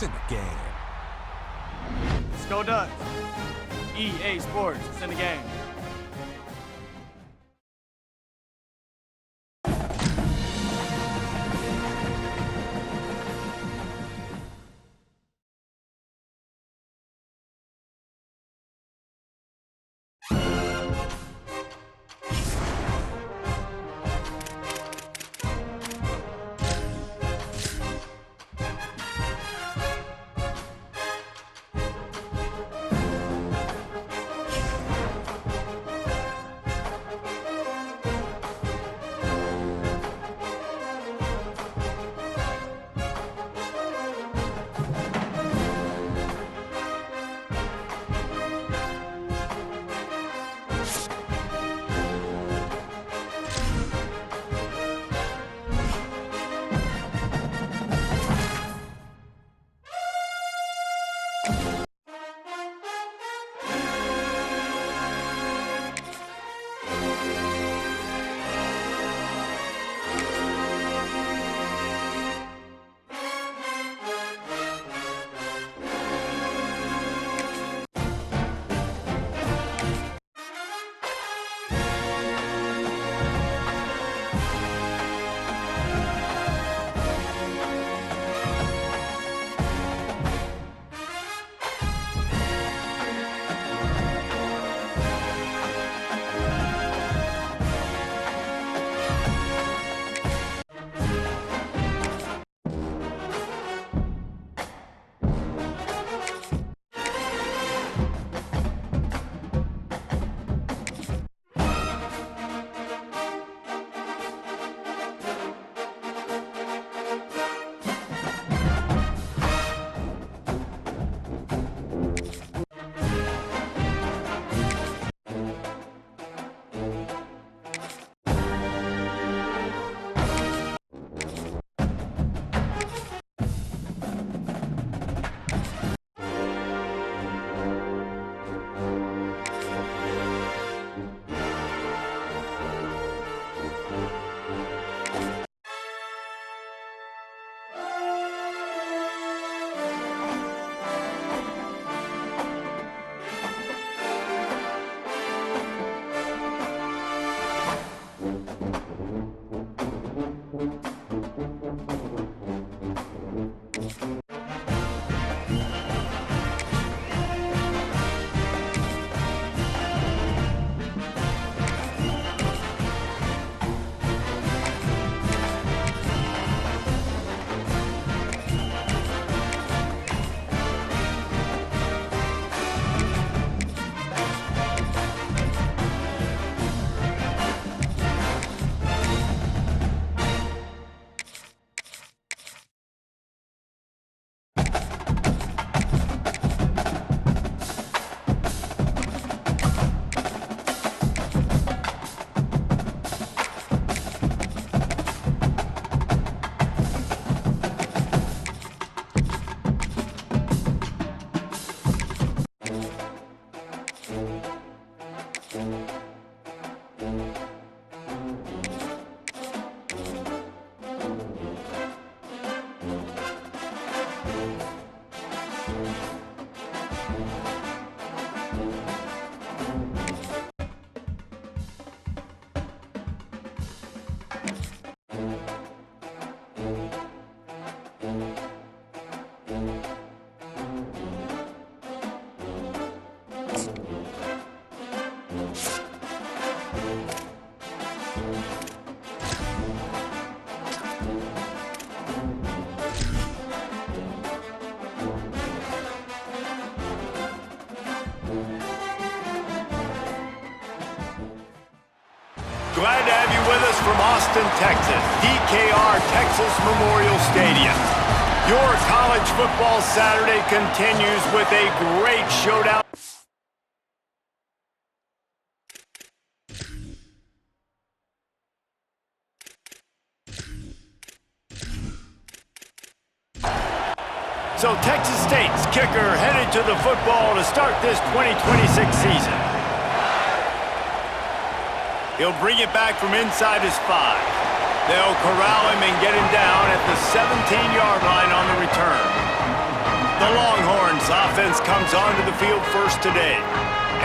It's in the game. Let's go Ducks. EA Sports, it's in the game. Glad to have you with us from Austin, Texas, DKR Texas Memorial Stadium. Your college football Saturday continues with a great showdown. So Texas State's kicker headed to the football to start this 2026 season. He'll bring it back from inside his 5. They'll corral him and get him down at the 17-yard line on the return. The Longhorns offense comes onto the field first today.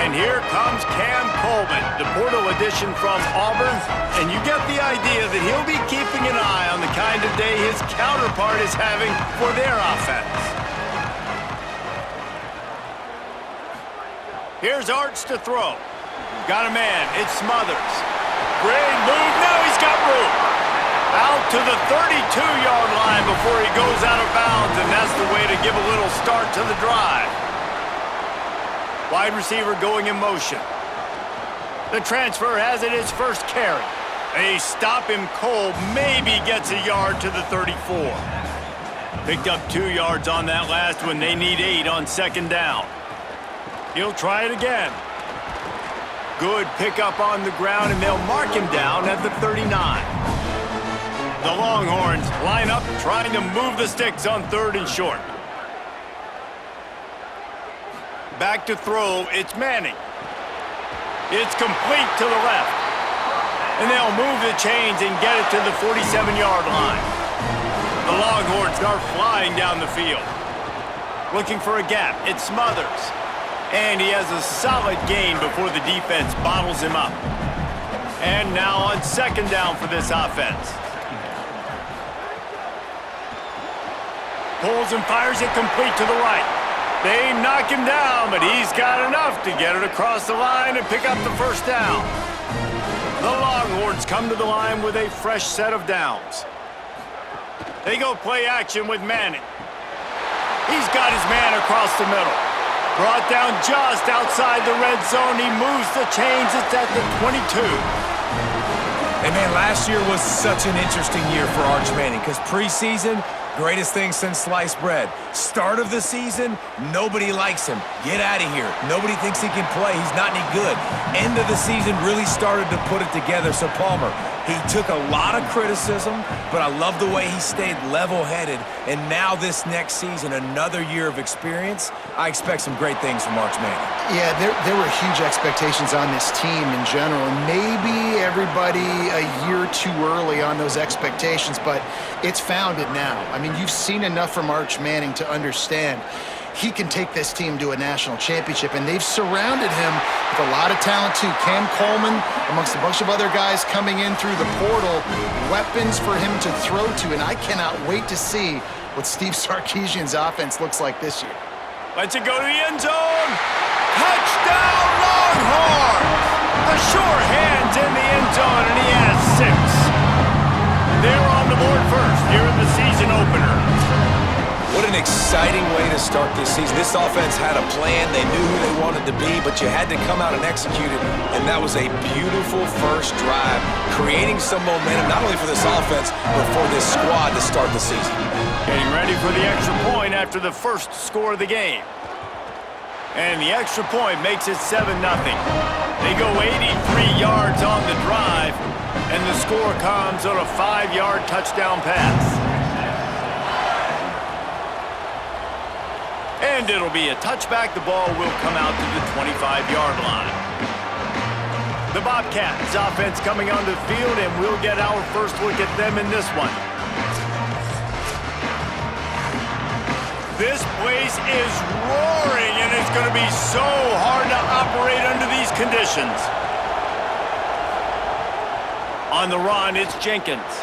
And here comes Cam Coleman, the portal addition from Auburn. And you get the idea that he'll be keeping an eye on the kind of day his counterpart is having for their offense. Here's Arch to throw. Got a man. It's Smothers. Great move. Now he's got room. Out to the 32-yard line before he goes out of bounds, and that's the way to give a little start to the drive. Wide receiver going in motion. The transfer has it his first carry. They stop him cold, maybe gets a yard to the 34. Picked up 2 yards on that last one. They need 8 on second down. He'll try it again. Good pickup on the ground, and they'll mark him down at the 39. The Longhorns line up, trying to move the sticks on 3rd and short. Back to throw, it's Manning. It's complete to the left. And they'll move the chains and get it to the 47-yard line. The Longhorns are flying down the field. Looking for a gap, it's Smothers. And he has a solid gain before the defense bottles him up. And now on second down for this offense. Pulls and fires it complete to the right. They knock him down, but he's got enough to get it across the line and pick up the first down. The Longhorns come to the line with a fresh set of downs. They go play action with Manning. He's got his man across the middle. Brought down just outside the red zone. He moves the chains. It's at the 22. And man, last year was such an interesting year for Arch Manning because preseason, greatest thing since sliced bread. Start of the season, nobody likes him. Get out of here. Nobody thinks he can play. He's not any good. End of the season really started to put it together. So Palmer, he took a lot of criticism, but I love the way he stayed level-headed. And now this next season, another year of experience, I expect some great things from Arch Manning. Yeah, there were huge expectations on this team in general. And maybe everybody a year too early on those expectations, but it's founded now. I mean, you've seen enough from Arch Manning to understand he can take this team to a national championship, and they've surrounded him with a lot of talent too. Cam Coleman, amongst a bunch of other guys coming in through the portal, weapons for him to throw to, and I cannot wait to see what Steve Sarkisian's offense looks like this year. Lets it go to the end zone. Touchdown, Longhorns! The sure hands in the end zone, and he has 6. They're on the board first here in the season opener. What an exciting way to start this season. This offense had a plan. They knew who they wanted to be, but you had to come out and execute it, and that was a beautiful first drive, creating some momentum, not only for this offense, but for this squad to start the season. Getting ready for the extra point after the first score of the game. And the extra point makes it 7-0. They go 83 yards on the drive, and the score comes on a 5-yard touchdown pass. And it'll be a touchback. The ball will come out to the 25-yard line. The Bobcats offense coming onto the field, and we'll get our first look at them in this one. This place is roaring, and it's going to be so hard to operate under these conditions. On the run, it's Jenkins.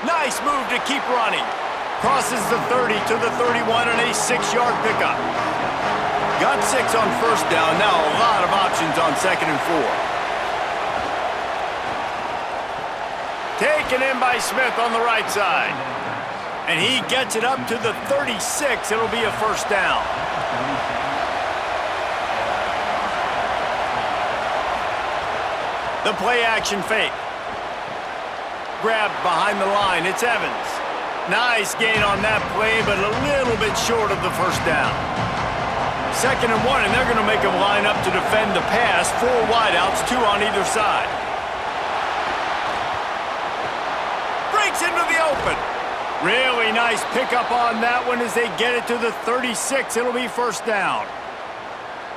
Nice move to keep running. Crosses the 30 to the 31 and a 6-yard pickup. Got 6 on first down. Now a lot of options on 2nd and 4. Taken in by Smith on the right side. And he gets it up to the 36. It'll be a first down. The play action fake. Grabbed behind the line. It's Evans. Nice gain on that play, but a little bit short of the first down. 2nd and 1, and they're going to make them line up to defend the pass. 4 wideouts, 2 on either side. Breaks into the open. Really nice pickup on that one as they get it to the 36. It'll be first down.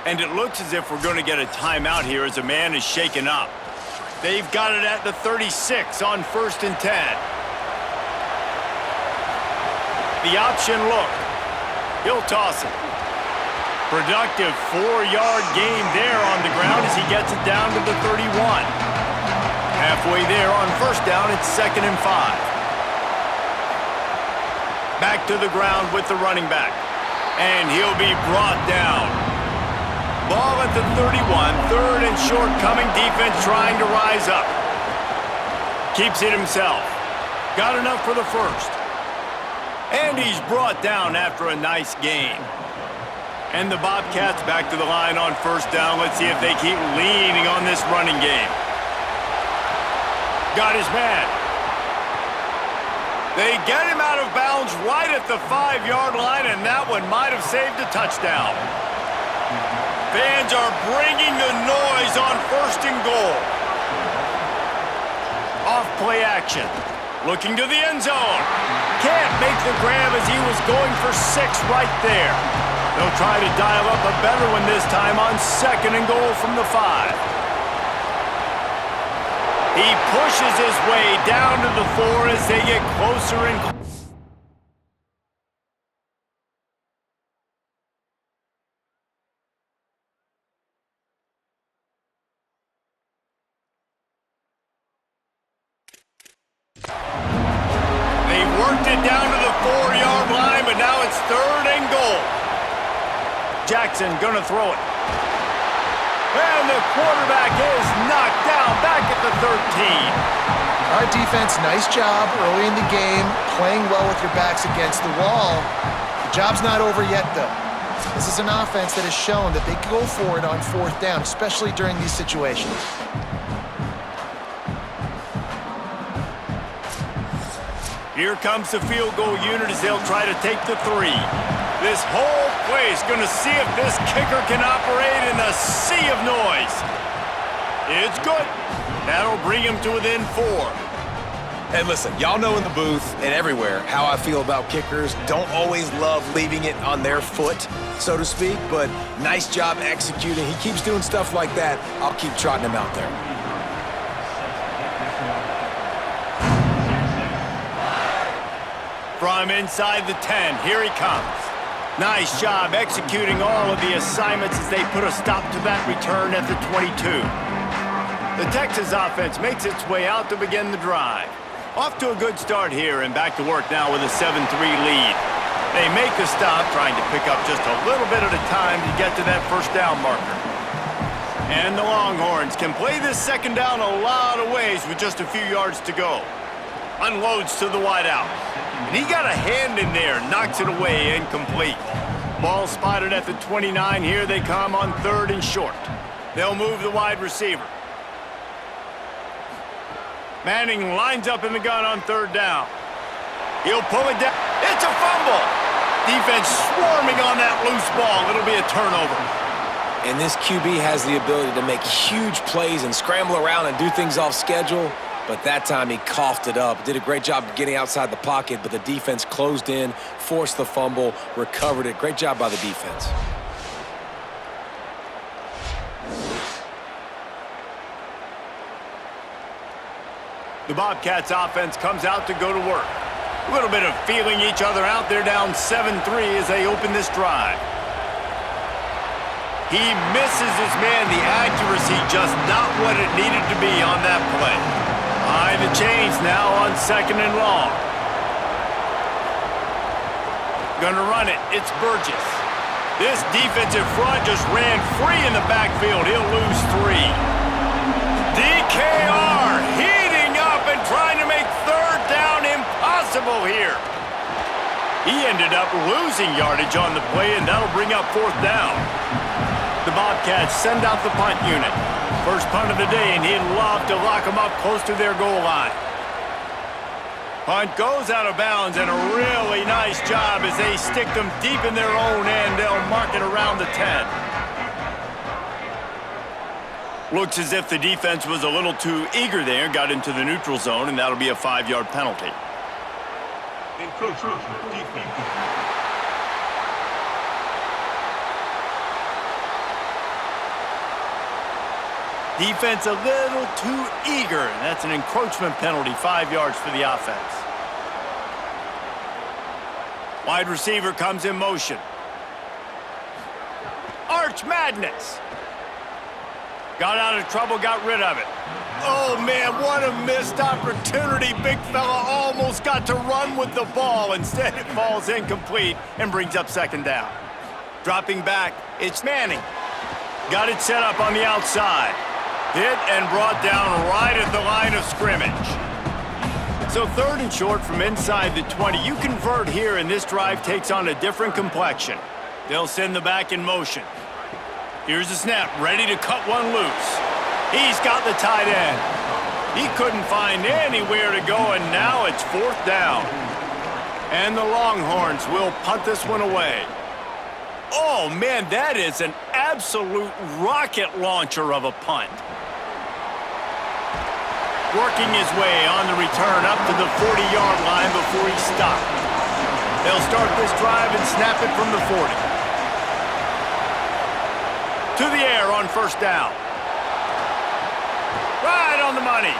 And it looks as if we're going to get a timeout here as a man is shaken up. They've got it at the 36 on 1st and 10. The option look. He'll toss it. Productive 4-yard gain there on the ground as he gets it down to the 31. Halfway there on first down, it's 2nd and 5. Back to the ground with the running back. And he'll be brought down. Ball at the 31, 3rd and short, coming defense trying to rise up. Keeps it himself. Got enough for the first. And he's brought down after a nice gain. And the Bobcats back to the line on first down. Let's see if they keep leaning on this running game. Got his man. They get him out of bounds right at the 5-yard line, and that one might have saved a touchdown. Fans are bringing the noise on 1st and goal. Off play action. Looking to the end zone. Can't make the grab as he was going for 6 right there. They'll try to dial up a better one this time on 2nd and goal from the 5. He pushes his way down to the 4 as they get closer and closer. They worked it down to the 4-yard line, but now it's 3rd and goal. Jackson gonna throw it. And the quarterback is knocked down back at the 13. Our defense, nice job early in the game, playing well with your backs against the wall. The job's not over yet, though. This is an offense that has shown that they can go for it on 4th down, especially during these situations. Here comes the field goal unit as they'll try to take the 3. This whole place going to see if this kicker can operate in a sea of noise. It's good. That'll bring him to within 4. Hey, listen, y'all know in the booth and everywhere how I feel about kickers. Don't always love leaving it on their foot, so to speak, but nice job executing. He keeps doing stuff like that. I'll keep trotting him out there. From inside the 10, here he comes. Nice job executing all of the assignments as they put a stop to that return at the 22. The Texas offense makes its way out to begin the drive. Off to a good start here and back to work now with a 7-3 lead. They make the stop, trying to pick up just a little bit at a time to get to that first down marker. And the Longhorns can play this second down a lot of ways with just a few yards to go. Unloads to the wideout. And he got a hand in there, knocks it away, incomplete. Ball spotted at the 29. Here they come on 3rd and short. They'll move the wide receiver. Manning lines up in the gun on 3rd down. He'll pull it down. It's a fumble. Defense swarming on that loose ball. It'll be a turnover. And this QB has the ability to make huge plays and scramble around and do things off schedule. But that time he coughed it up. Did a great job getting outside the pocket, but the defense closed in, forced the fumble, recovered it. Great job by the defense. The Bobcats offense comes out to go to work. A little bit of feeling each other out. They're down 7-3 as they open this drive. He misses his man. The accuracy just not what it needed to be on that play. Behind the chains now on 2nd and long. Gonna run it. It's Burgess. This defensive front just ran free in the backfield. He'll lose 3. DKR heating up and trying to make 3rd down impossible here. He ended up losing yardage on the play, and that'll bring up 4th down. The Bobcats send out the punt unit. First punt of the day, and he'd love to lock them up close to their goal line. Punt goes out of bounds, and a really nice job as they stick them deep in their own end. They'll mark it around the 10. Looks as if the defense was a little too eager there, got into the neutral zone, and that'll be a 5-yard penalty. Encroachment defense. Defense a little too eager, and that's an encroachment penalty, 5 yards for the offense. Wide receiver comes in motion. Arch Madness. Got out of trouble, got rid of it. Oh, man, what a missed opportunity. Big fella almost got to run with the ball. Instead, it falls incomplete and brings up second down. Dropping back, it's Manning. Got it set up on the outside. Hit and brought down right at the line of scrimmage. So third and short from inside the 20. You convert here, and this drive takes on a different complexion. They'll send the back in motion. Here's the snap, ready to cut one loose. He's got the tight end. He couldn't find anywhere to go, and now it's fourth down. And the Longhorns will punt this one away. Oh, man, that is an absolute rocket launcher of a punt. Working his way on the return up to the 40-yard line before he stopped. They'll start this drive and snap it from the 40. To the air on first down. Right on the money.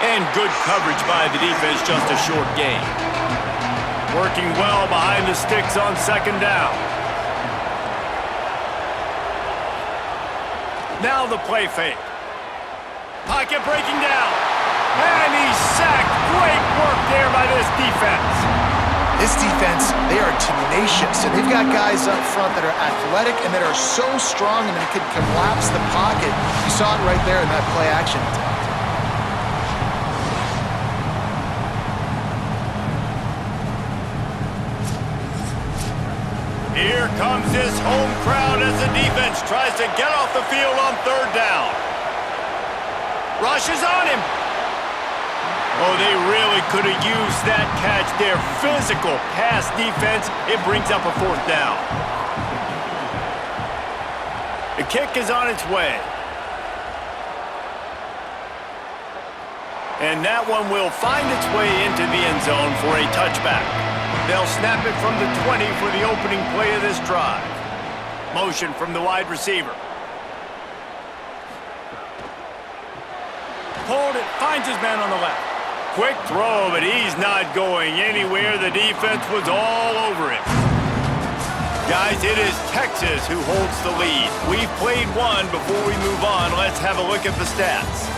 And good coverage by the defense, just a short gain. Working well behind the sticks on second down. Now the play fake. Pocket breaking down. And he's sacked. Great work there by this defense. This defense, they are tenacious, and they've got guys up front that are athletic and that are so strong and that can collapse the pocket. You saw it right there in that play action attempt. Here comes this home crowd as the defense tries to get off the field on third down. Rush is on him. Oh, they really could have used that catch there. Physical pass defense. It brings up a fourth down. The kick is on its way. And that one will find its way into the end zone for a touchback. They'll snap it from the 20 for the opening play of this drive. Motion from the wide receiver. Pulled it, finds his man on the left. Quick throw, but he's not going anywhere. The defense was all over him. Guys, it is Texas who holds the lead. We've played one. Before we move on, let's have a look at the stats.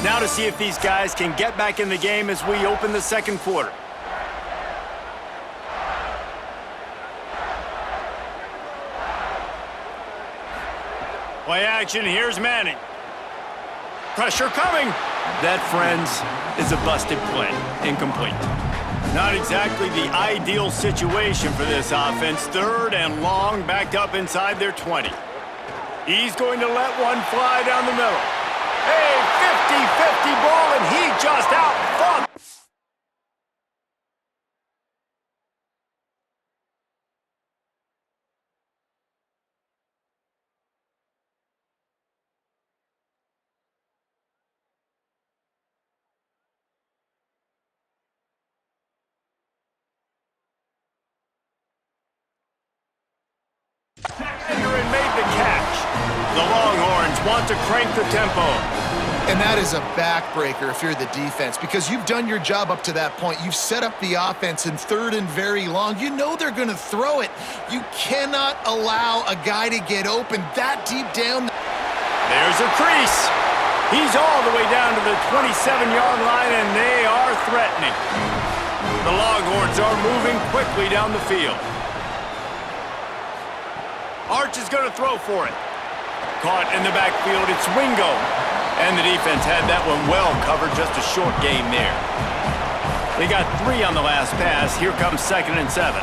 Now to see if these guys can get back in the game as we open the second quarter. Play action, here's Manning. Pressure coming. That, friends, is a busted play. Incomplete. Not exactly the ideal situation for this offense. Third and long, backed up inside their 20. He's going to let one fly down the middle. A 50-50 ball, and he just out-fought. And made the catch. The Longhorns want to crank the tempo. And that is a backbreaker if you're the defense, because you've done your job up to that point. You've set up the offense in third and very long. You know they're going to throw it. You cannot allow a guy to get open that deep down. There's a crease. He's all the way down to the 27-yard line, and they are threatening. The Longhorns are moving quickly down the field. Arch is going to throw for it. Caught in the backfield, it's Wingo. And the defense had that one well covered, just a short gain there. They got 3 on the last pass. Here comes 2nd and 7.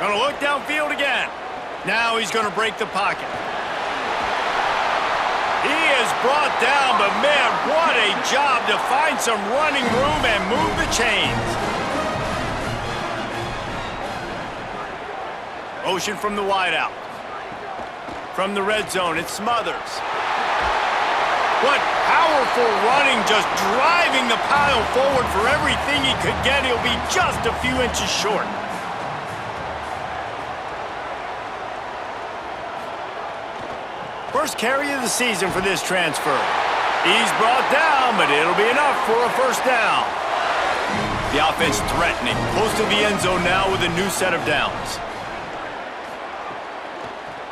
Gonna look downfield again. Now he's gonna break the pocket. He is brought down, but man, what a job to find some running room and move the chains. Motion from the wideout. From the red zone, it's Smothers. What powerful running, just driving the pile forward for everything he could get. He'll be just a few inches short. First carry of the season for this transfer. He's brought down, but it'll be enough for a first down. The offense threatening, close to the end zone now with a new set of downs.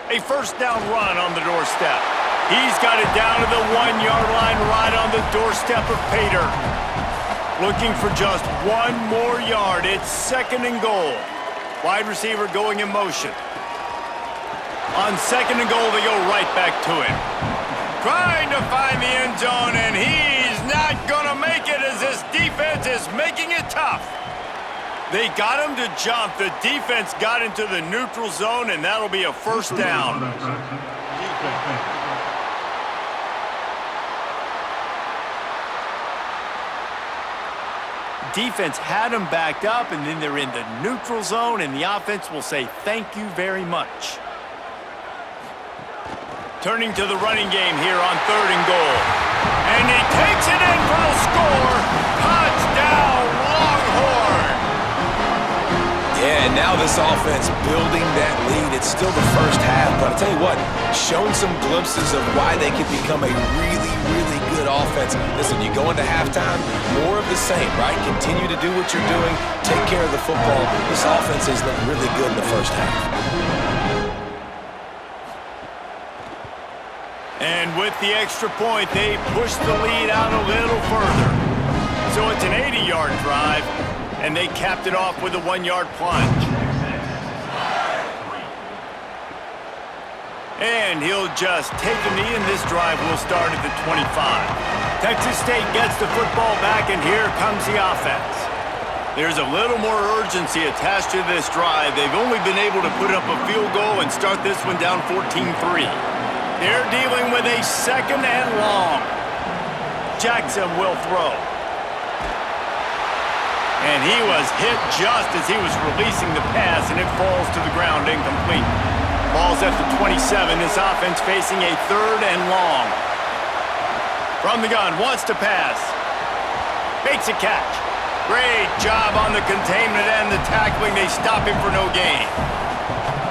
A first down run on the doorstep. He's got it down to the 1-yard line right on the doorstep of Pater. Looking for just one more yard. It's 2nd and goal. Wide receiver going in motion. On 2nd and goal, they go right back to him. Trying to find the end zone, and he's not going to make it as this defense is making it tough. They got him to jump. The defense got into the neutral zone, and that'll be a first down. Defense had him backed up, and then they're in the neutral zone, and the offense will say thank you very much. Turning to the running game here on 3rd and goal. And he takes it in for the score. Touchdown, Longhorn! Yeah, and now this offense building that lead. It's still the first half, but I'll tell you what, showing some glimpses of why they could become a really, really good offense. Listen, you go into halftime, more of the same, right? Continue to do what you're doing, take care of the football. This offense has looked really good in the first half. And with the extra point, they push the lead out a little further. So it's an 80-yard drive, and they capped it off with a 1-yard plunge. And he'll just take a knee, and this drive will start at the 25. Texas State gets the football back, and here comes the offense. There's a little more urgency attached to this drive. They've only been able to put up a field goal and start this one down 14-3. They're dealing with a 2nd and long. Jackson will throw. And he was hit just as he was releasing the pass, and it falls to the ground incomplete. Ball's at the 27. This offense facing a 3rd and long. From the gun, wants to pass. Makes a catch. Great job on the containment and the tackling. They stop him for no gain.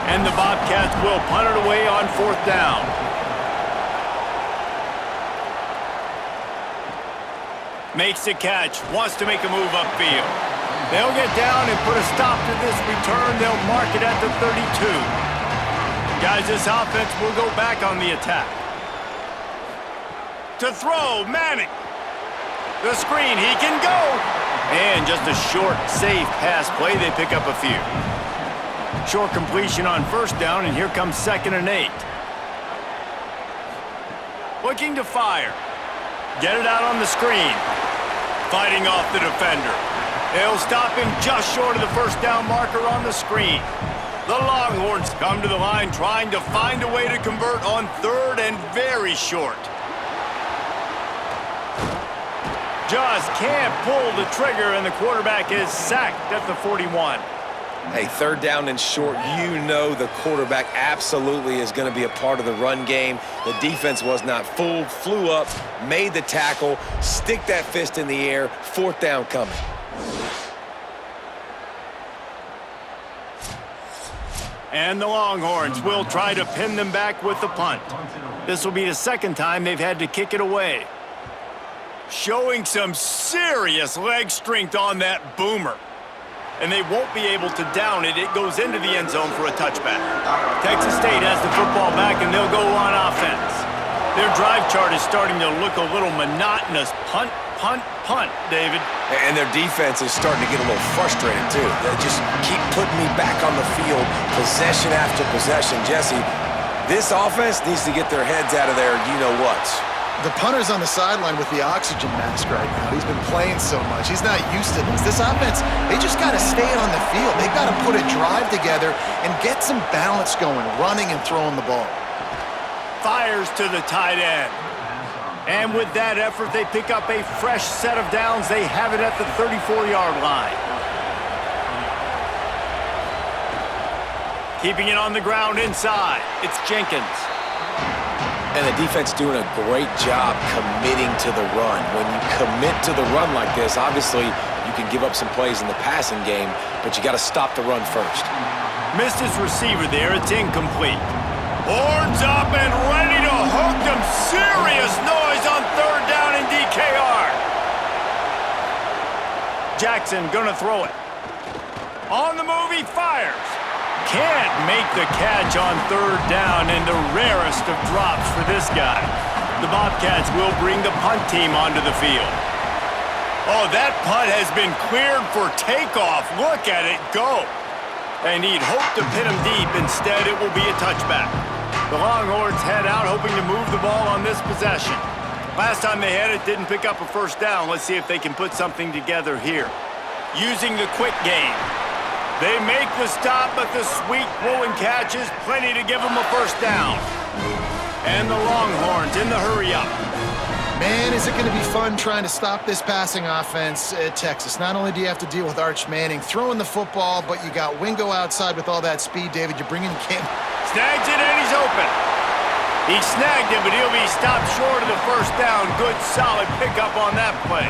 And the Bobcats will punt it away on 4th down. Makes the catch, wants to make a move upfield. They'll get down and put a stop to this return. They'll mark it at the 32. Guys, this offense will go back on the attack. To throw, Manning. The screen, he can go. And just a short, safe pass play. They pick up a few. Short completion on 1st down, and here comes 2nd and 8. Looking to fire. Get it out on the screen. Fighting off the defender. They'll stop him just short of the 1st down marker on the screen. The Longhorns come to the line trying to find a way to convert on 3rd and very short. Just can't pull the trigger, and the quarterback is sacked at the 41. Hey, 3rd down and short, you know the quarterback absolutely is going to be a part of the run game. The defense was not fooled, flew up, made the tackle, stick that fist in the air, 4th down coming. And the Longhorns will try to pin them back with the punt. This will be the 2nd time they've had to kick it away. Showing some serious leg strength on that boomer. And they won't be able to down it. It goes into the end zone for a touchback. Texas State has the football back, and they'll go on offense. Their drive chart is starting to look a little monotonous. Punt, punt, punt, David. And their defense is starting to get a little frustrated, too. They just keep putting me back on the field, possession after possession. Jesse, this offense needs to get their heads out of their you-know-whats. The punter's on the sideline with the oxygen mask right now. He's been playing so much. He's not used to this. This offense, they just got to stay on the field. They've got to put a drive together and get some balance going, running and throwing the ball. Fires to the tight end. And with that effort, they pick up a fresh set of downs. They have it at the 34-yard line. Keeping it on the ground inside. It's Jenkins. And the defense doing a great job committing to the run. When you commit to the run like this, obviously you can give up some plays in the passing game, but you got to stop the run first. Missed his receiver there. It's incomplete. Horns up and ready to hook them. Serious noise on third down in DKR. Jackson gonna throw it. On the move, he fires. Can't make the catch on third down, and the rarest of drops for this guy. The Bobcats will bring the punt team onto the field. Oh, that punt has been cleared for takeoff. Look at it go. And he'd hoped to pin him deep. Instead, it will be a touchback. The Longhorns head out, hoping to move the ball on this possession. Last time they had it, didn't pick up a first down. Let's see if they can put something together here. Using the quick game. They make the stop, but the sweet throw and catch is plenty to give them a first down. And the Longhorns in the hurry-up. Man, is it going to be fun trying to stop this passing offense at Texas. Not only do you have to deal with Arch Manning throwing the football, but you got Wingo outside with all that speed, David. You bring in Kim. Snags it, and he's open. He snagged it, but he'll be stopped short of the first down. Good, solid pickup on that play.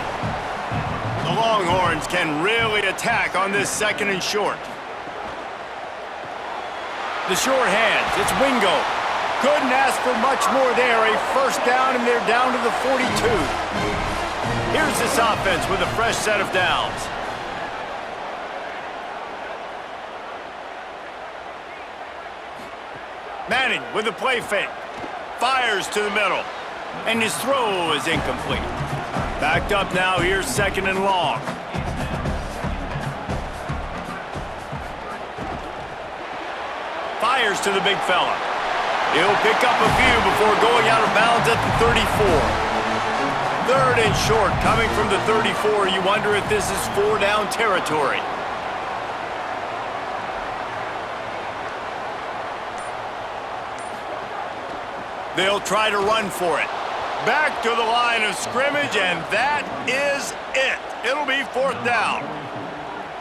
The Longhorns can really attack on this second and short. The short hands, it's Wingo. Couldn't ask for much more there. A first down, and they're down to the 42. Here's this offense with a fresh set of downs. Manning with the play fake. Fires to the middle. And his throw is incomplete. Backed up now, here's second and long. Fires to the big fella. He'll pick up a few before going out of bounds at the 34. Third and short, coming from the 34. You wonder if this is 4-down territory. They'll try to run for it. Back to the line of scrimmage, and that is it. It'll be fourth down.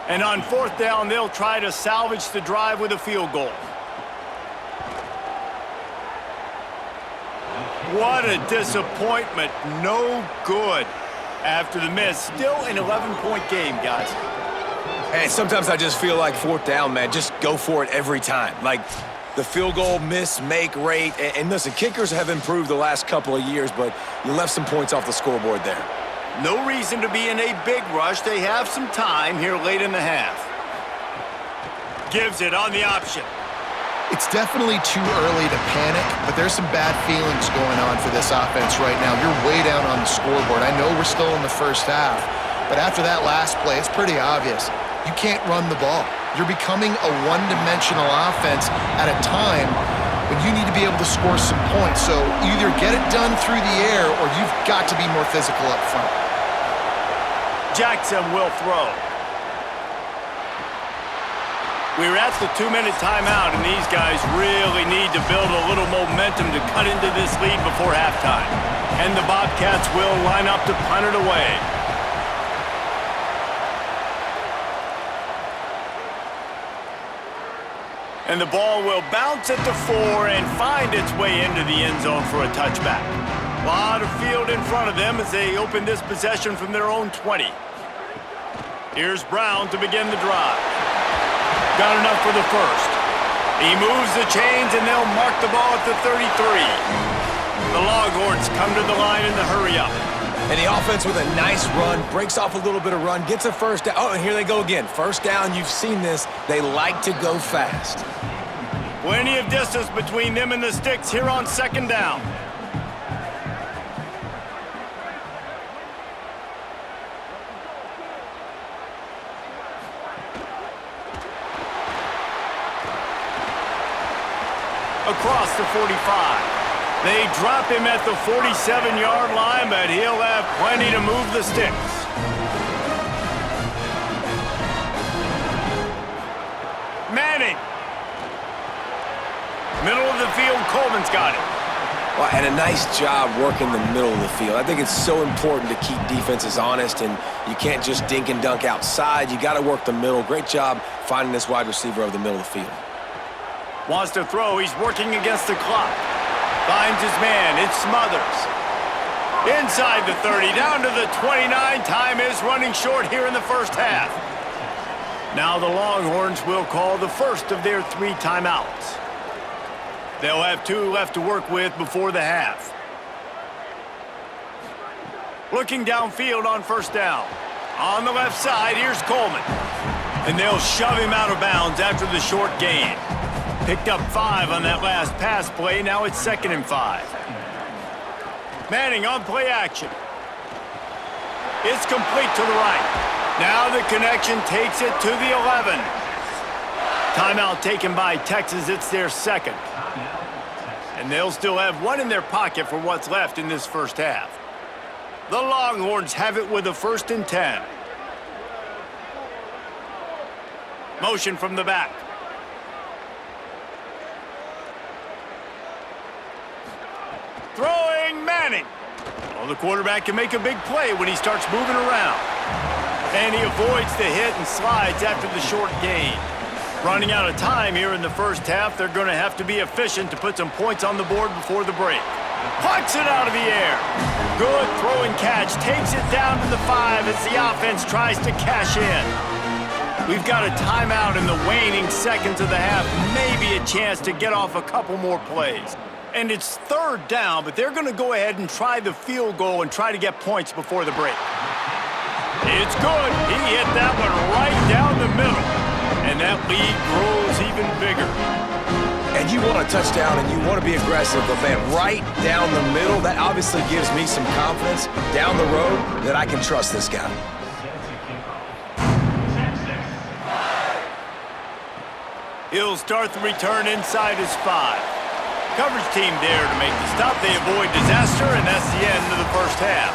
And on fourth down, they'll try to salvage the drive with a field goal. What a disappointment. No good after the miss. Still an 11-point game, guys. Hey, sometimes I just feel like fourth down, man. Just go for it every time. Like the field goal miss-make rate. And listen, kickers have improved the last couple of years, but you left some points off the scoreboard there. No reason to be in a big rush. They have some time here late in the half. Gives it on the option. It's definitely too early to panic, but there's some bad feelings going on for this offense right now. You're way down on the scoreboard. I know we're still in the first half, but after that last play, it's pretty obvious. You can't run the ball. You're becoming a one-dimensional offense at a time when you need to be able to score some points. So either get it done through the air or you've got to be more physical up front. Jackson will throw. We're at the 2-minute timeout, and these guys really need to build a little momentum to cut into this lead before halftime. And the Bobcats will line up to punt it away. And the ball will bounce at the 4 and find its way into the end zone for a touchback. A lot of field in front of them as they open this possession from their own 20. Here's Brown to begin the drive. Got enough for the first. He moves the chains, and they'll mark the ball at the 33. The Longhorns come to the line in the hurry-up. And the offense with a nice run, breaks off a little bit of run, gets a first down. Oh, and here they go again. First down, you've seen this. They like to go fast. Plenty of distance between them and the sticks here on second down. Across the 45. They drop him at the 47-yard line, but he'll have plenty to move the sticks. Manning. Middle of the field, Coleman's got it. Well, and a nice job working the middle of the field. I think it's so important to keep defenses honest, and you can't just dink and dunk outside. You got to work the middle. Great job finding this wide receiver over the middle of the field. Wants to throw. He's working against the clock. Finds his man. It's Smothers. Inside the 30, down to the 29. Time is running short here in the first half. Now the Longhorns will call the first of their 3 timeouts. They'll have 2 left to work with before the half. Looking downfield on first down. On the left side, here's Coleman. And they'll shove him out of bounds after the short gain. Picked up 5 on that last pass play. Now it's 2nd and 5. Manning on play action. It's complete to the right. Now the connection takes it to the 11. Timeout taken by Texas. It's their 2nd. And they'll still have 1 in their pocket for what's left in this first half. The Longhorns have it with a 1st and 10. Motion from the back. Throwing Manning. Well, the quarterback can make a big play when he starts moving around. And he avoids the hit and slides after the short gain. Running out of time here in the first half, they're going to have to be efficient to put some points on the board before the break. Plucks it out of the air. Good throwing catch. Takes it down to the 5 as the offense tries to cash in. We've got a timeout in the waning seconds of the half. Maybe a chance to get off a couple more plays. And it's 3rd down, but they're going to go ahead and try the field goal and try to get points before the break. It's good. He hit that one right down the middle. And that lead grows even bigger. And you want a touchdown and you want to be aggressive, but man, right down the middle, that obviously gives me some confidence down the road that I can trust this guy. He'll start the return inside his 5. Coverage team there to make the stop. They avoid disaster, and that's the end of the first half.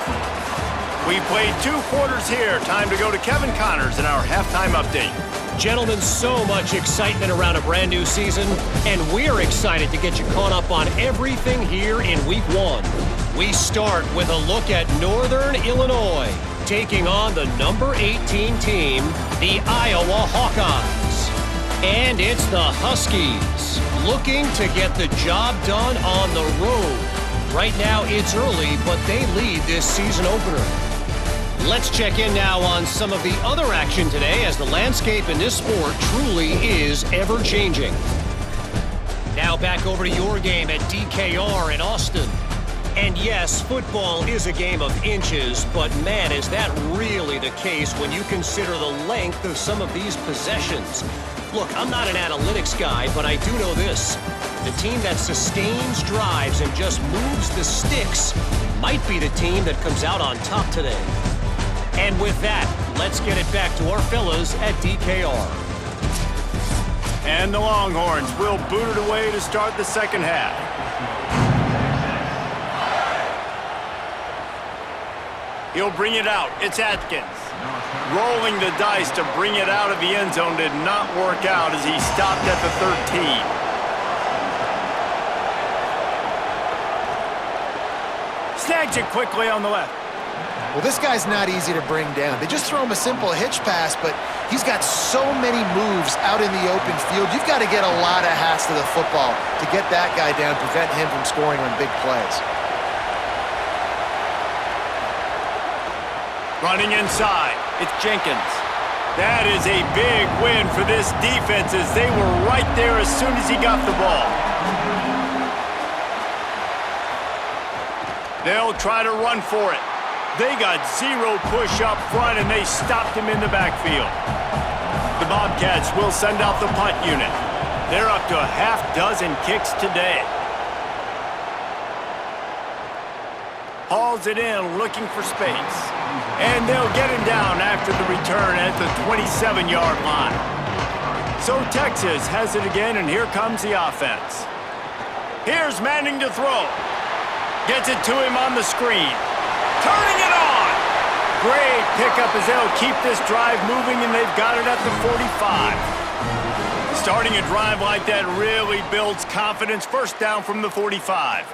We played 2 quarters here. Time to go to Kevin Connors in our halftime update. Gentlemen, so much excitement around a brand new season, and we're excited to get you caught up on everything here in Week 1. We start with a look at Northern Illinois, taking on the number 18 team, the Iowa Hawkeyes. And it's the Huskies, looking to get the job done on the road. Right now, it's early, but they lead this season opener. Let's check in now on some of the other action today, as the landscape in this sport truly is ever-changing. Now back over to your game at DKR in Austin. And yes, football is a game of inches, but man, is that really the case when you consider the length of some of these possessions. Look, I'm not an analytics guy, but I do know this. The team that sustains drives and just moves the sticks might be the team that comes out on top today. And with that, let's get it back to our fellas at DKR. And the Longhorns will boot it away to start the second half. He'll bring it out. It's Atkins. Rolling the dice to bring it out of the end zone did not work out as he stopped at the 13. Snags it quickly on the left. Well, this guy's not easy to bring down. They just throw him a simple hitch pass, but he's got so many moves out in the open field. You've got to get a lot of hats to the football to get that guy down, prevent him from scoring on big plays. Running inside, it's Jenkins. That is a big win for this defense as they were right there as soon as he got the ball. They'll try to run for it. They got 0 push up front, and they stopped him in the backfield. The Bobcats will send out the punt unit. They're up to a half-dozen kicks today. Hauls it in, looking for space. And they'll get him down after the return at the 27-yard line. So Texas has it again, and here comes the offense. Here's Manning to throw. Gets it to him on the screen. Turning it on! Great pickup as they'll keep this drive moving, and they've got it at the 45. Starting a drive like that really builds confidence. First down from the 45.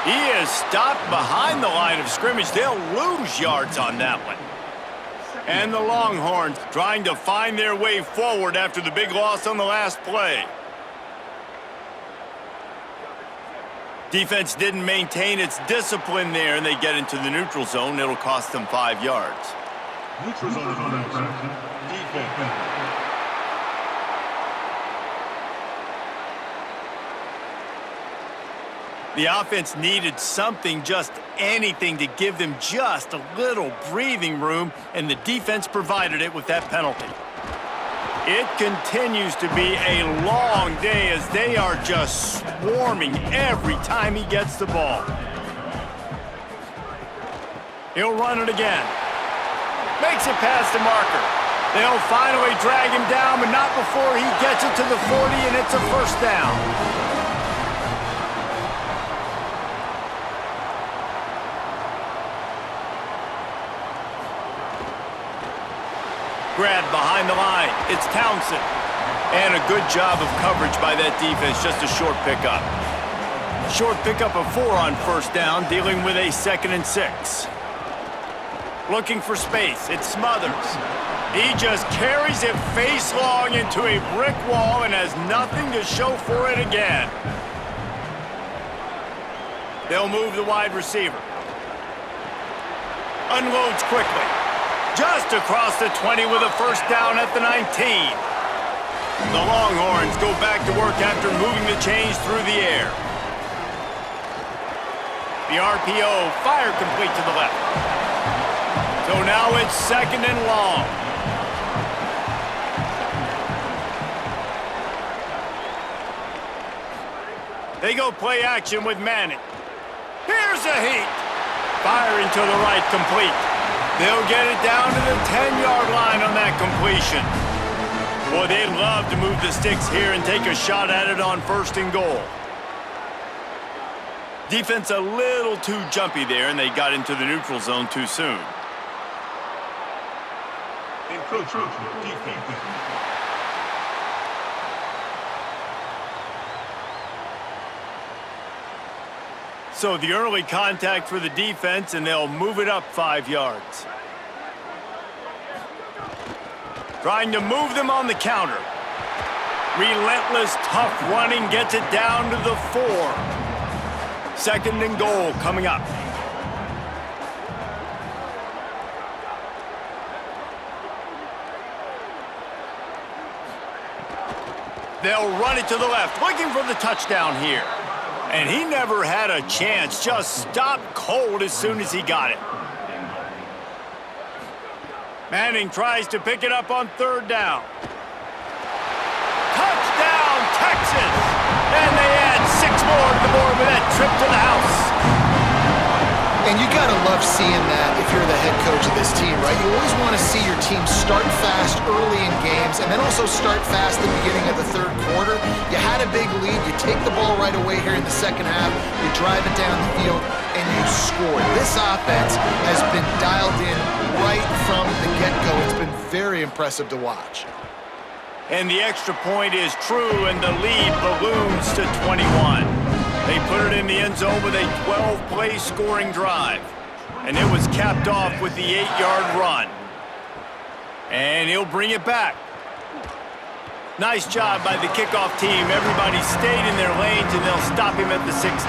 He is stopped behind the line of scrimmage. They'll lose yards on that one. And the Longhorns trying to find their way forward after the big loss on the last play. Defense didn't maintain its discipline there, and they get into the neutral zone. It'll cost them 5 yards. Neutral zone defense. The offense needed something, just anything, to give them just a little breathing room, and the defense provided it with that penalty. It continues to be a long day as they are just swarming every time he gets the ball. He'll run it again. Makes it past the marker. They'll finally drag him down, but not before he gets it to the 40, and it's a first down. Grab behind the line. It's Townsend. And a good job of coverage by that defense, just a short pickup. Short pickup of 4 on first down, dealing with a 2nd and 6. Looking for space. It's Smothers. He just carries it face long into a brick wall and has nothing to show for it again. They'll move the wide receiver. Unloads quickly. Just across the 20 with a first down at the 19. The Longhorns go back to work after moving the chains through the air. The RPO, fire complete to the left. So now it's 2nd and long. They go play action with Manning. Here's a heat. Firing to the right, complete. They'll get it down to the 10-yard line on that completion. Boy, they'd love to move the sticks here and take a shot at it on 1st and goal. Defense a little too jumpy there, and they got into the neutral zone too soon. So the early contact for the defense, and they'll move it up 5 yards. Trying to move them on the counter. Relentless, tough running gets it down to the 4. 2nd and goal coming up. They'll run it to the left, looking for the touchdown here. And he never had a chance, just stopped cold as soon as he got it. Manning tries to pick it up on 3rd down. Touchdown, Texas! And they add 6 more to the board with that trip to the house. And you gotta love seeing that if you're the head coach of this team, right? You always want to see your team start fast early in games and then also start fast at the beginning of the 3rd quarter. You had a big lead, you take the ball right away here in the 2nd half, you drive it down the field, and you score. This offense has been dialed in right from the get-go. It's been very impressive to watch. And the extra point is true, and the lead balloons to 21. They put it in the end zone with a 12-play scoring drive. And it was capped off with the 8-yard run. And he'll bring it back. Nice job by the kickoff team. Everybody stayed in their lanes, and they'll stop him at the 16.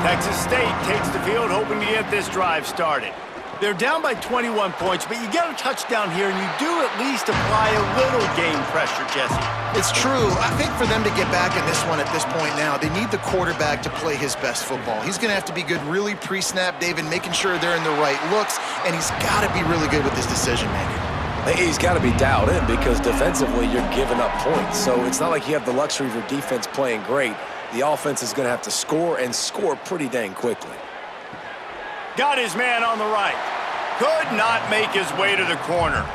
Texas State takes the field, hoping to get this drive started. They're down by 21 points, but you get a touchdown here, and you do at least apply a little game pressure, Jesse. It's true. I think for them to get back in this one at this point now, they need the quarterback to play his best football. He's going to have to be good really pre-snap, David, making sure they're in the right looks, and he's got to be really good with his decision-making. He's got to be dialed in because defensively you're giving up points. So it's not like you have the luxury of your defense playing great. The offense is going to have to score and score pretty dang quickly. Got his man on the right. Could not make his way to the corner.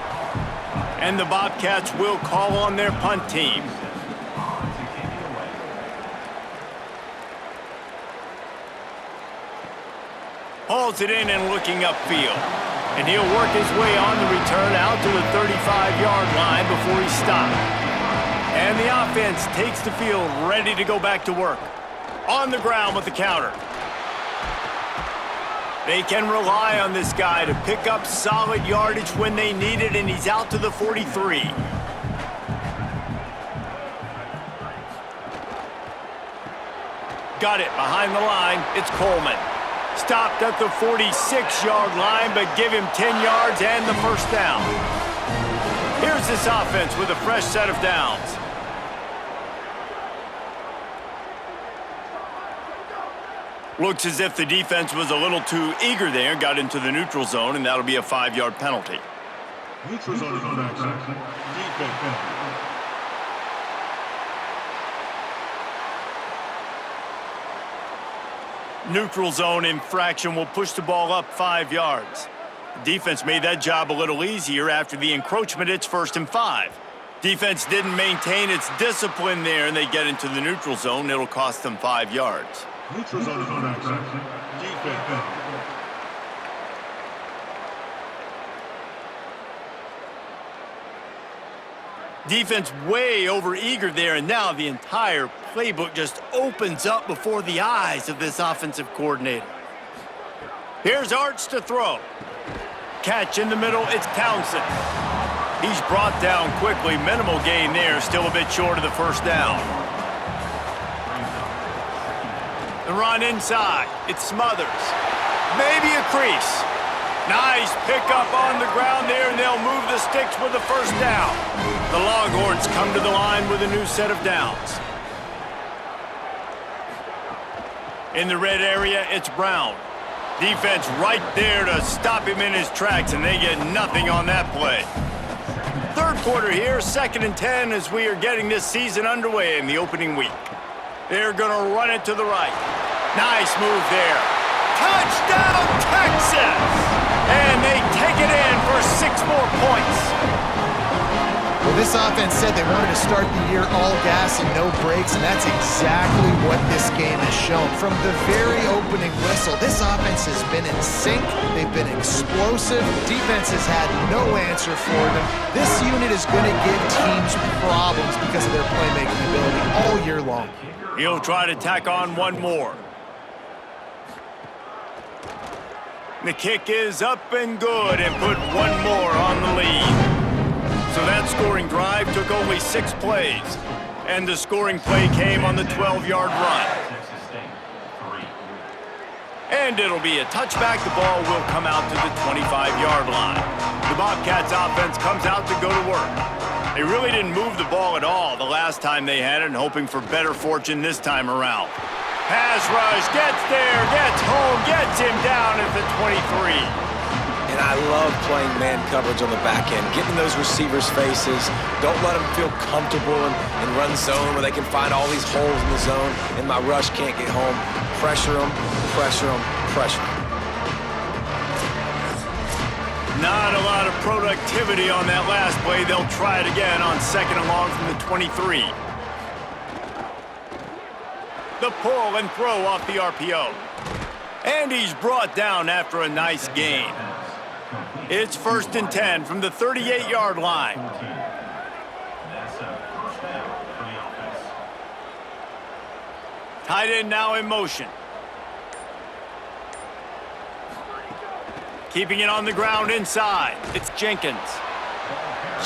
And the Bobcats will call on their punt team. Hauls it in and looking upfield. And he'll work his way on the return out to the 35-yard line before he stopped. And the offense takes the field ready to go back to work. On the ground with the counter. They can rely on this guy to pick up solid yardage when they need it, and he's out to the 43. Got it behind the line. It's Coleman. Stopped at the 46-yard line, but give him 10 yards and the first down. Here's this offense with a fresh set of downs. Looks as if the defense was a little too eager there, got into the neutral zone, and that'll be a 5-yard penalty. Neutral zone infraction. Defense penalty. Neutral zone infraction will push the ball up 5 yards. The defense made that job a little easier after the encroachment. It's 1st and 5. Defense didn't maintain its discipline there, and they get into the neutral zone. It'll cost them 5 yards. Neutral zone infraction. Defense penalty. Defense way over-eager there, and now the entire playbook just opens up before the eyes of this offensive coordinator. Here's Arts to throw. Catch in the middle, it's Townsend. He's brought down quickly. Minimal gain there, still a bit short of the 1st down. The run inside, it's Smothers. Maybe a crease. Nice pickup on the ground there, and they'll move the sticks with the 1st down. The Longhorns come to the line with a new set of downs. In the red area, it's Brown. Defense right there to stop him in his tracks, and they get nothing on that play. 3rd quarter here, 2nd and 10 as we are getting this season underway in the opening week. They're going to run it to the right. Nice move there. Touchdown, Texas! And they take it in for 6 more points. Well, this offense said they wanted to start the year all gas and no brakes, and that's exactly what this game has shown. From the very opening whistle, this offense has been in sync. They've been explosive. Defense has had no answer for them. This unit is going to give teams problems because of their playmaking ability all year long. He'll try to tack on one more. The kick is up and good, and put one more on the lead. So that scoring drive took only 6 plays, and the scoring play came on the 12-yard run. And it'll be a touchback. The ball will come out to the 25-yard line. The Bobcats offense comes out to go to work. They really didn't move the ball at all the last time they had it, and hoping for better fortune this time around. Pass rush, gets there, gets home, gets him down at the 23. And I love playing man coverage on the back end, getting those receivers' faces. Don't let them feel comfortable in run zone where they can find all these holes in the zone and my rush can't get home. Pressure them, pressure them, pressure them. Not a lot of productivity on that last play. They'll try it again on 2nd and long from the 23. The pull and throw off the RPO. And he's brought down after a nice gain. It's 1st and 10 from the 38-yard line. Tight end now in motion. Keeping it on the ground inside. It's Jenkins.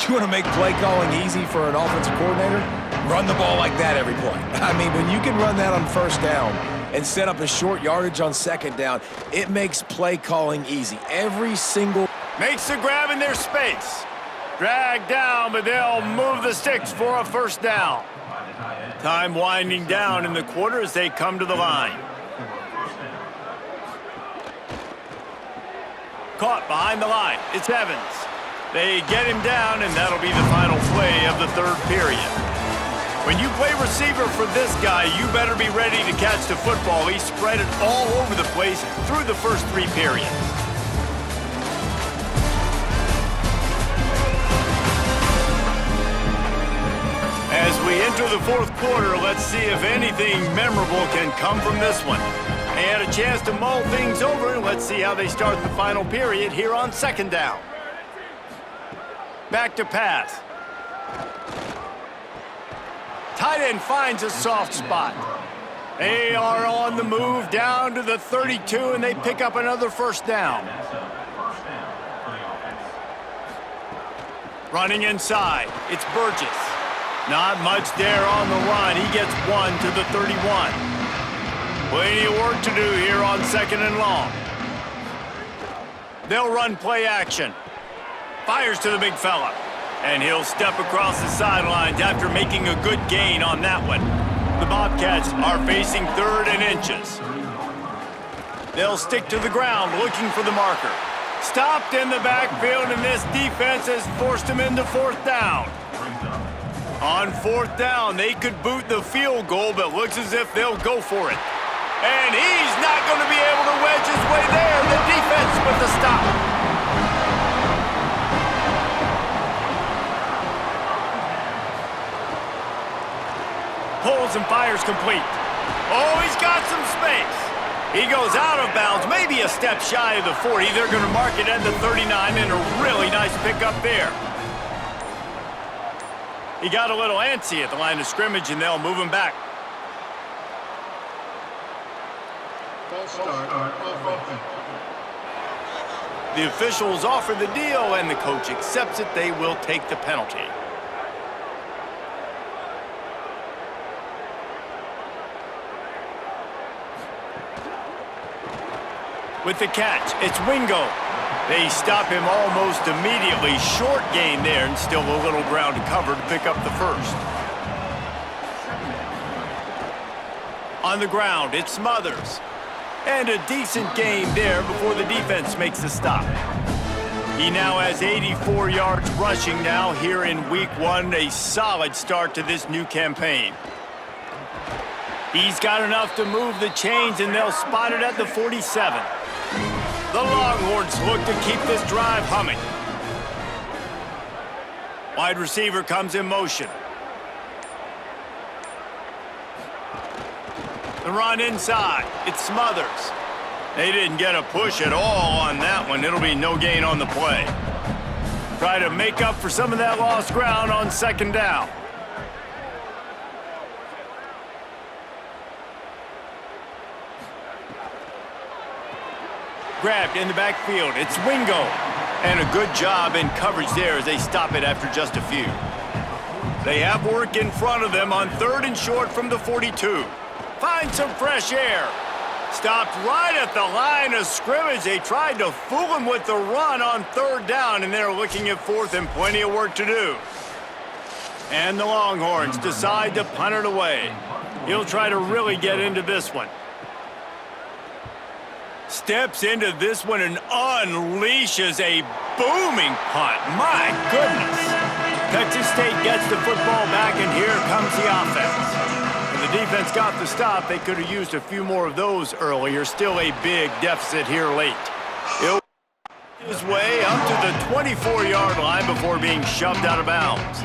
You want to make play calling easy for an offensive coordinator? Run the ball like that every play. I mean, when you can run that on 1st down and set up a short yardage on 2nd down, it makes play calling easy. Every single... Makes the grab in their space. Dragged down, but they'll move the sticks for a 1st down. Time winding down in the quarter as they come to the line. Caught behind the line. It's Evans. They get him down, and that'll be the final play of the 3rd period. When you play receiver for this guy, you better be ready to catch the football. He spread it all over the place through the first 3 periods. As we enter the 4th quarter, let's see if anything memorable can come from this one. They had a chance to mull things over, and let's see how they start the final period here on 2nd down. Back to pass. Tight end finds a soft spot. They are on the move down to the 32, and they pick up another 1st down. Running inside, it's Burgess. Not much there on the run. He gets 1 to the 31. Plenty of work to do here on 2nd and long. They'll run play action. Fires to the big fella. And he'll step across the sidelines after making a good gain on that one. The Bobcats are facing 3rd and inches. They'll stick to the ground looking for the marker. Stopped in the backfield, and this defense has forced him into fourth down. On fourth down, they could boot the field goal, but looks as if they'll go for it. And he's not going to be able to wedge his way there. The defense with the stop. Pulls and fires complete. Oh, he's got some space. He goes out of bounds, maybe a step shy of the 40. They're going to mark it at the 39, and a really nice pickup there. He got a little antsy at the line of scrimmage, and they'll move him back. False start. Offense. The officials offer the deal, and the coach accepts it. They will take the penalty. With the catch, it's Wingo. They stop him almost immediately. Short gain there, and still a little ground to cover to pick up the first. On the ground, it's Smothers. And a decent gain there before the defense makes the stop. He now has 84 yards rushing now here in week 1. A solid start to this new campaign. He's got enough to move the chains, and they'll spot it at the 47. The Longhorns look to keep this drive humming. Wide receiver comes in motion. The run inside. It's Smothers. They didn't get a push at all on that one. It'll be no gain on the play. Try to make up for some of that lost ground on second down. Grabbed in the backfield. It's Wingo. And a good job in coverage there as they stop it after just a few. They have work in front of them on 3rd and short from the 42. Find some fresh air. Stopped right at the line of scrimmage. They tried to fool him with the run on 3rd down, and they're looking at 4th and plenty of work to do. And the Longhorns decide to punt it away. He'll try to really get into this one. Steps into this one and unleashes a booming punt. My goodness. Texas State gets the football back, and here comes the offense. And the defense got the stop. They could have used a few more of those earlier. Still a big deficit here late. He'll his way up to the 24-yard line before being shoved out of bounds.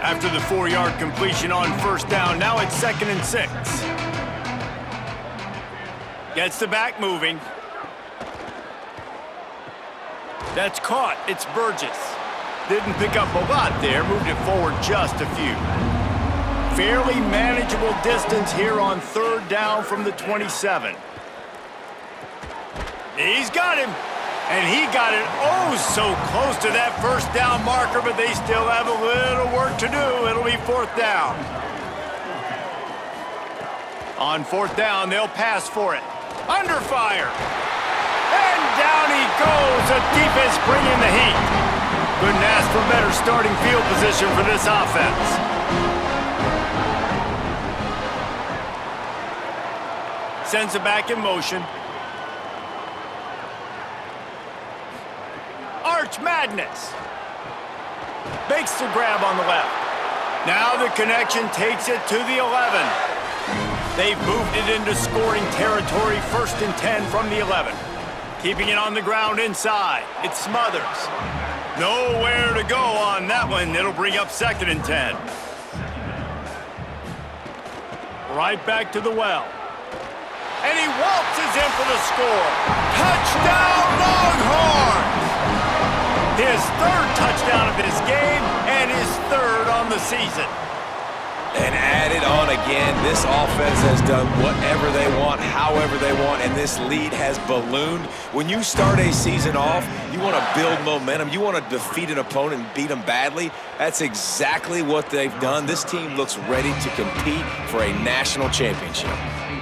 After the 4-yard completion on 1st down, now it's 2nd and 6. Gets the back moving. That's caught. It's Burgess. Didn't pick up a lot there. Moved it forward just a few. Fairly manageable distance here on 3rd down from the 27. He's got him. And he got it oh so close to that 1st down marker, but they still have a little work to do. It'll be 4th down. On 4th down, they'll pass for it. Under fire. And down he goes. The defense bringing the heat. Couldn't ask for better starting field position for this offense. Sends it back in motion. Arch Madness. Makes the grab on the left. Now the connection takes it to the 11. They've moved it into scoring territory. 1st and 10 from the 11. Keeping it on the ground inside. It's Smothers. Nowhere to go on that one. It'll bring up 2nd and 10. Right back to the well. And he waltzes in for the score. Touchdown Longhorns! His 3rd touchdown of this game and his 3rd on the season. And added on again, this offense has done whatever they want, however they want, and this lead has ballooned. When you start a season off, you want to build momentum. You want to defeat an opponent and beat them badly. That's exactly what they've done. This team looks ready to compete for a national championship.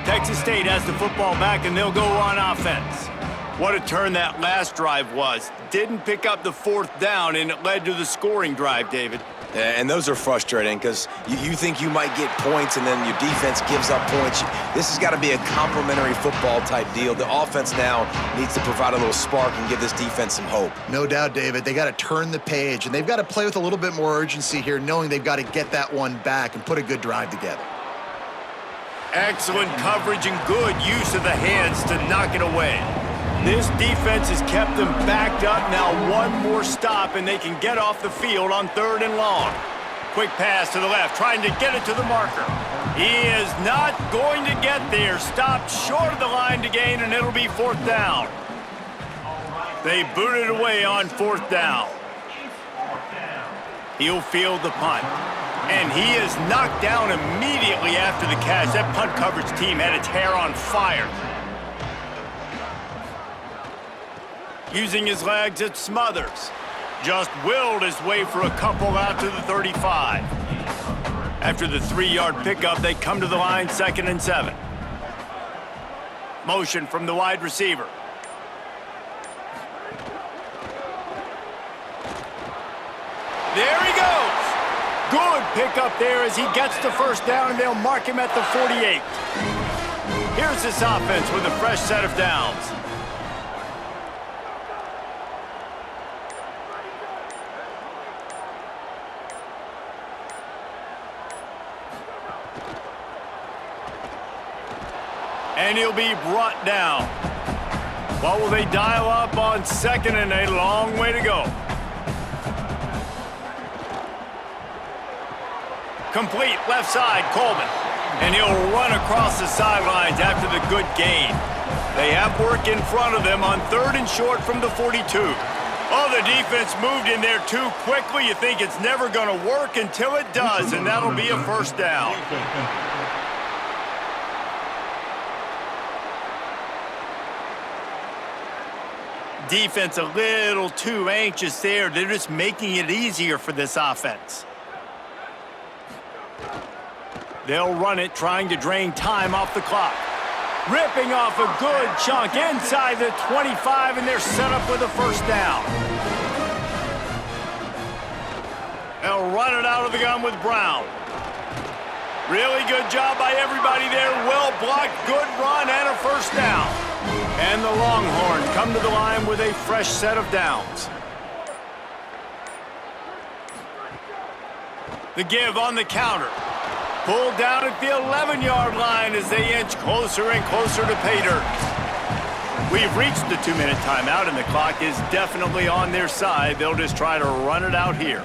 Texas State has the football back, and they'll go on offense. What a turn that last drive was. Didn't pick up the 4th down, and it led to the scoring drive, David. And those are frustrating because you think you might get points and then your defense gives up points. This has got to be a complementary football type deal. The offense now needs to provide a little spark and give this defense some hope. No doubt, David. They got to turn the page, and they've got to play with a little bit more urgency here, knowing they've got to get that one back and put a good drive together. Excellent coverage and good use of the hands to knock it away. This defense has kept them backed up. Now one more stop, and they can get off the field on 3rd and long. Quick pass to the left, trying to get it to the marker. He is not going to get there. Stopped short of the line to gain, and it'll be 4th down. They boot it away on 4th down. He'll field the punt. And he is knocked down immediately after the catch. That punt coverage team had its hair on fire. Using his legs, it's Smothers. Just willed his way for a couple out to the 35. After the 3-yard pickup, they come to the line 2nd and 7. Motion from the wide receiver. There he goes. Good pickup there as he gets the 1st down, and they'll mark him at the 48. Here's this offense with a fresh set of downs. And he'll be brought down. What will they dial up on 2nd and a long way to go? Complete left side, Coleman. And he'll run across the sidelines after the good gain. They have work in front of them on 3rd and short from the 42. Oh, the defense moved in there too quickly. You think it's never going to work until it does, and that'll be a 1st down. Defense a little too anxious there. They're just making it easier for this offense. They'll run it, trying to drain time off the clock. Ripping off a good chunk inside the 25, and they're set up with a 1st down. They'll run it out of the gun with Brown. Really good job by everybody there. Well blocked, good run, and a 1st down. And the Longhorns come to the line with a fresh set of downs. The give on the counter. Pulled down at the 11-yard line as they inch closer and closer to pay dirt. We've reached the 2-minute timeout, and the clock is definitely on their side. They'll just try to run it out here.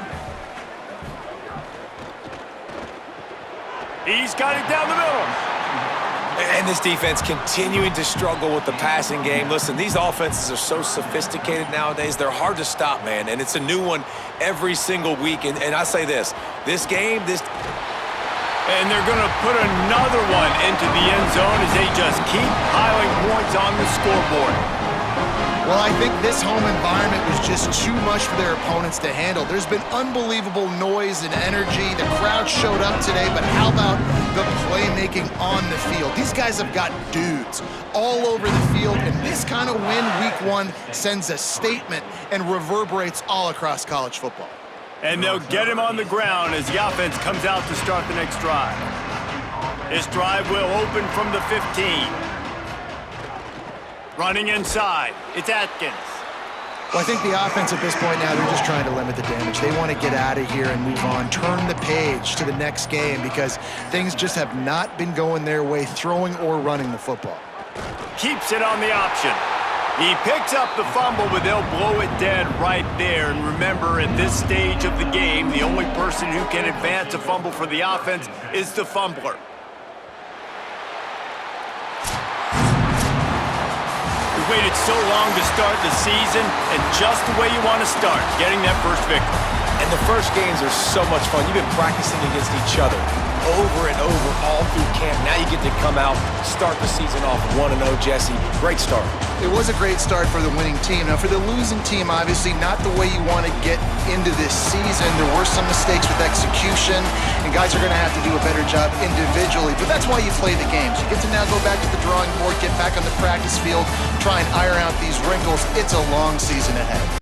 He's got it down the middle. And this defense continuing to struggle with the passing game. Listen, these offenses are so sophisticated nowadays. They're hard to stop, man. And it's a new one every single week. And I say this game, And they're going to put another one into the end zone as they just keep piling points on the scoreboard. Well, I think this home environment was just too much for their opponents to handle. There's been unbelievable noise and energy. The crowd showed up today, but how about the playmaking on the field? These guys have got dudes all over the field, and this kind of win week 1 sends a statement and reverberates all across college football. And they'll get him on the ground as the offense comes out to start the next drive. This drive will open from the 15. Running inside, it's Atkins. Well, I think the offense at this point now, they're just trying to limit the damage. They want to get out of here and move on, turn the page to the next game because things just have not been going their way, throwing or running the football. Keeps it on the option. He picks up the fumble, but they'll blow it dead right there. And remember, at this stage of the game, the only person who can advance a fumble for the offense is the fumbler. We waited so long to start the season, and just the way you want to start, getting that first victory. And the first games are so much fun. You've been practicing against each other. over and over all through camp. Now you get to come out, start the season off 1-0, Jesse. Great start. It was a great start for the winning team. Now, for the losing team, obviously not the way you want to get into this season. There were some mistakes with execution, and guys are going to have to do a better job individually. But that's why you play the games. You get to now go back to the drawing board, get back on the practice field, try and iron out these wrinkles. It's a long season ahead.